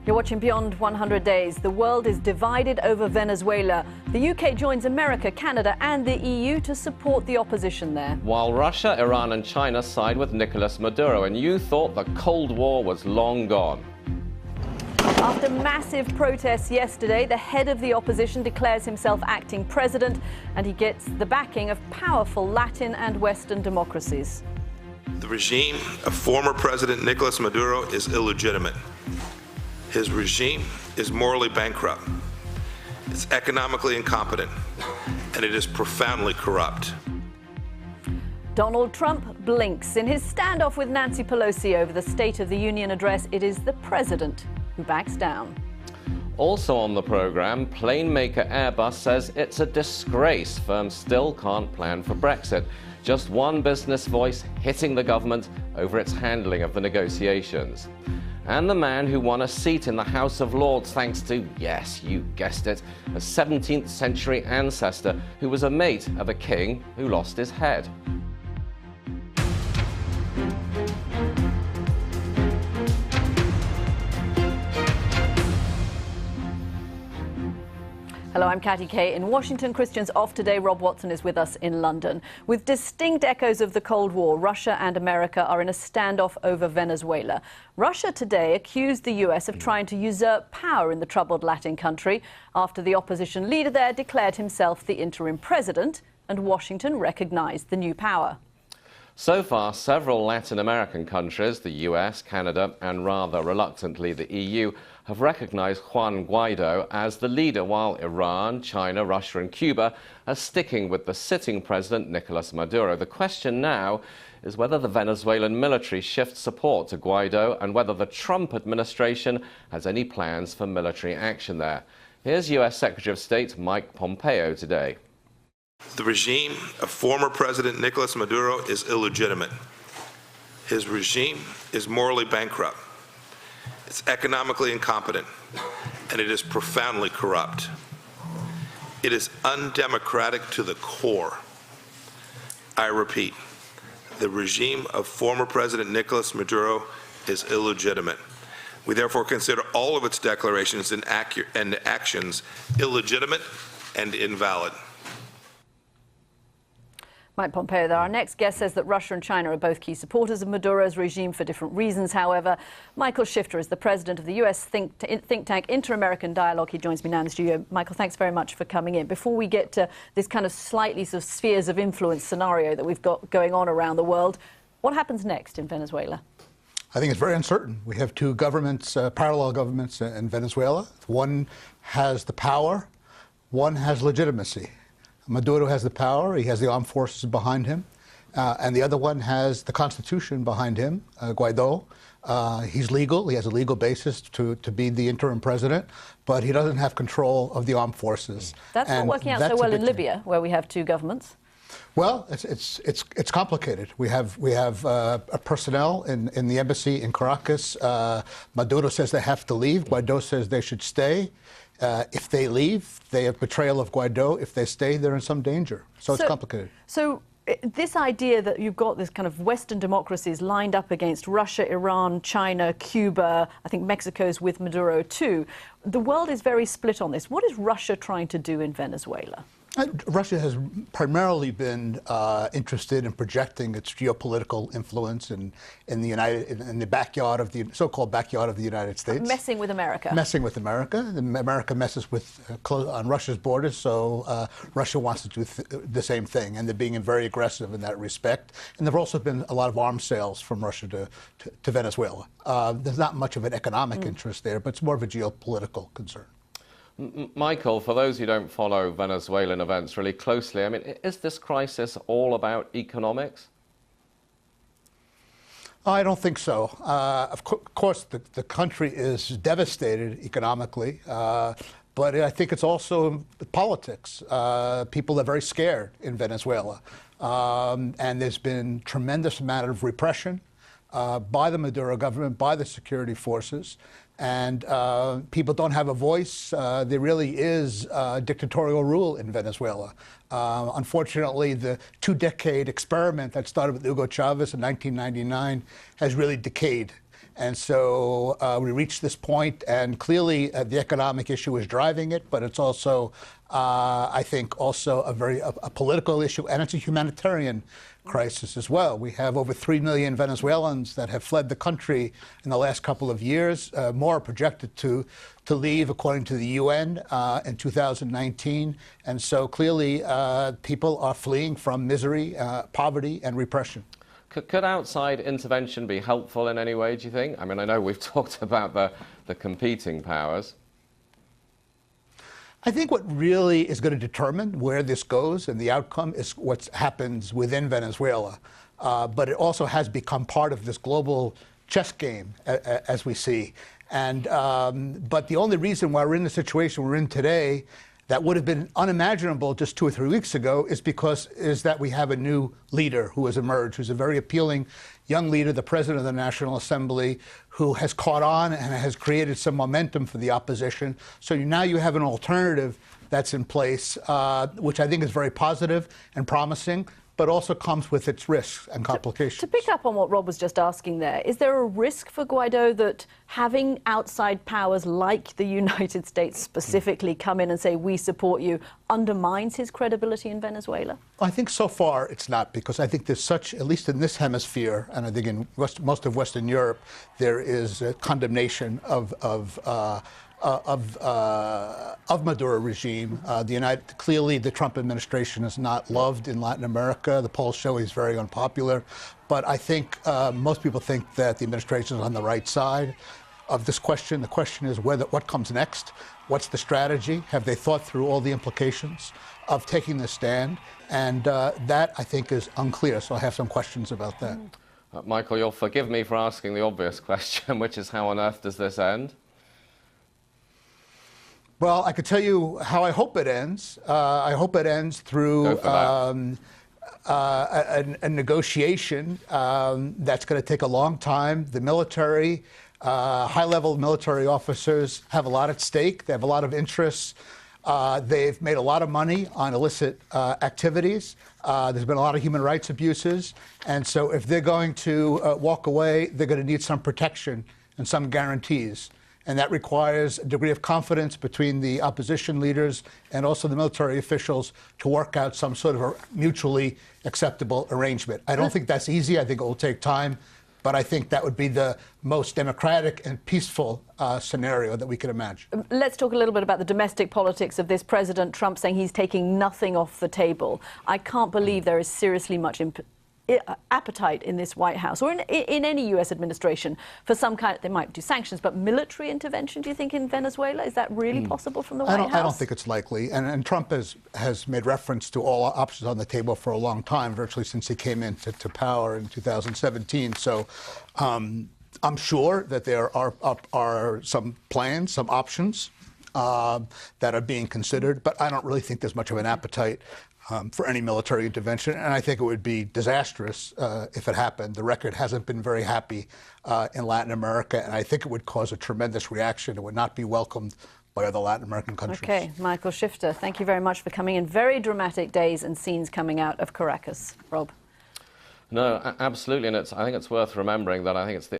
You're watching Beyond 100 Days. The world is divided over Venezuela. The UK joins America, Canada and the EU to support the opposition there. While Russia, Iran and China side with Nicolas Maduro, and you thought the Cold War was long gone. After massive protests yesterday, the head of the opposition declares himself acting president, and he gets the backing of powerful Latin and Western democracies. The regime of former President Nicolas Maduro is illegitimate. His regime is morally bankrupt. It's economically incompetent, and it is profoundly corrupt. Donald Trump blinks. In his standoff with Nancy Pelosi over the State of the Union address, it is the president who backs down. Also on the program, plane maker Airbus says it's a disgrace firms still can't plan for Brexit. Just one business voice hitting the government over its handling of the negotiations. And the man who won a seat in the House of Lords thanks to, yes, you guessed it, a 17th century ancestor who was a mate of a king who lost his head. Hello, I'm Katty Kay in Washington. Christian's off today. Rob Watson is with us in London. With distinct echoes of the Cold War, Russia and America are in a standoff over Venezuela. Russia today accused the US of trying to usurp power in the troubled Latin country after the opposition leader there declared himself the interim president, and Washington recognized the new power. So far, several Latin American countries, the US, Canada, and rather reluctantly the EU, have recognized Juan Guaido as the leader, while Iran, China, Russia and Cuba are sticking with the sitting president, Nicolas Maduro. The question now is whether the Venezuelan military shifts support to Guaido and whether the Trump administration has any plans for military action there. Here's US Secretary of State Mike Pompeo today. The regime of former President Nicolas Maduro is illegitimate. His regime is morally bankrupt. It's economically incompetent, and it is profoundly corrupt. It is undemocratic to the core. I repeat, the regime of former President Nicolas Maduro is illegitimate. We therefore consider all of its declarations and actions illegitimate and invalid. Mike Pompeo there. Our next guest says that Russia and China are both key supporters of Maduro's regime for different reasons, however. Michael Shifter is the president of the US think tank Inter-American Dialogue. He joins me now in the studio. Michael, thanks very much for coming in. Before we get to this kind of slightly sort of spheres of influence scenario that we've got going on around the world, what happens next in Venezuela? I think it's very uncertain. We have two governments, parallel governments in Venezuela. One has the power, one has legitimacy. Maduro has the power, he has the armed forces behind him, and the other one has the Constitution behind him, Guaido. He's legal, he has a legal basis to be the interim president, but he doesn't have control of the armed forces. That's not working out so well in Libya, where we have two governments. Well, it's complicated. We have a personnel in the embassy in Caracas. Maduro says they have to leave, Guaido says they should stay. If they leave, they have betrayal of Guaido. If they stay, they're in some danger. So it's complicated. So this idea that you've got this kind of Western democracies lined up against Russia, Iran, China, Cuba, I think Mexico's with Maduro too. The world is very split on this. What is Russia trying to do in Venezuela? Russia has primarily been interested in projecting its geopolitical influence in the backyard of the so-called backyard of the United States. Messing with America. Messing with America. America messes with on Russia's borders, so Russia wants to do the same thing, and they're being very aggressive in that respect. And there have also been a lot of arms sales from Russia to Venezuela. There's not much of an economic interest there, but it's more of a geopolitical concern. Michael, for those who don't follow Venezuelan events really closely, I mean, is this crisis all about economics? I don't think so. Of course, the country is devastated economically, but I think it's also politics. People are very scared in Venezuela, and there's been tremendous amount of repression by the Maduro government, by the security forces, and people don't have a voice. There really is dictatorial rule in Venezuela. Unfortunately, the two-decade experiment that started with Hugo Chavez in 1999 has really decayed. And so we reached this point, and clearly the economic issue is driving it, but it's also, I think, also a political issue, and it's a humanitarian crisis as well. We have over 3 million Venezuelans that have fled the country in the last couple of years. More are projected to leave, according to the UN, in 2019. And so clearly people are fleeing from misery, poverty, and repression. Could outside intervention be helpful in any way, do you think? I mean, I know we've talked about the competing powers. I think what really is going to determine where this goes and the outcome is what happens within Venezuela. But it also has become part of this global chess game, as we see. And but the only reason why we're in the situation we're in today that would have been unimaginable just 2 or 3 weeks ago is that we have a new leader who has emerged, who's a very appealing young leader, the president of the National Assembly, who has caught on and has created some momentum for the opposition. So now you have an alternative that's in place, which I think is very positive and promising, but also comes with its risks and complications. To pick up on what Rob was just asking there, is there a risk for Guaido that having outside powers like the United States specifically come in and say, we support you, undermines his credibility in Venezuela? I think so far it's not, because I think there's such, at least in this hemisphere, and I think in most of Western Europe, there is a condemnation of Maduro regime. Clearly, the Trump administration is not loved in Latin America. The polls show he's very unpopular. But I think most people think that the administration is on the right side of this question. The question is what comes next? What's the strategy? Have they thought through all the implications of taking this stand? And that, I think, is unclear. So I have some questions about that. Michael, you'll forgive me for asking the obvious question, which is how on earth does this end? Well, I could tell you how I hope it ends. I hope it ends through a negotiation that's going to take a long time. The military, high-level military officers have a lot at stake. They have a lot of interests. They've made a lot of money on illicit activities. There's been a lot of human rights abuses. And so if they're going to walk away, they're going to need some protection and some guarantees. And that requires a degree of confidence between the opposition leaders and also the military officials to work out some sort of a mutually acceptable arrangement. I don't think that's easy. I think it will take time. But I think that would be the most democratic and peaceful scenario that we could imagine. Let's talk a little bit about the domestic politics of this President Trump saying he's taking nothing off the table. I can't believe there is seriously much appetite in this White House or in any U.S. administration for some kind, they might do sanctions, but military intervention, do you think, in Venezuela? Is that really possible from the White House? I don't think it's likely. And Trump has made reference to all options on the table for a long time, virtually since he came into power in 2017. So I'm sure that there are some plans, some options that are being considered, but I don't really think there's much of an appetite for any military intervention, and I think it would be disastrous if it happened. The record hasn't been very happy in Latin America, and I think it would cause a tremendous reaction. It would not be welcomed by other Latin American countries. Okay, Michael Shifter, thank you very much for coming in. Very dramatic days and scenes coming out of Caracas. Rob? No, absolutely, and I think it's worth remembering that I think it's the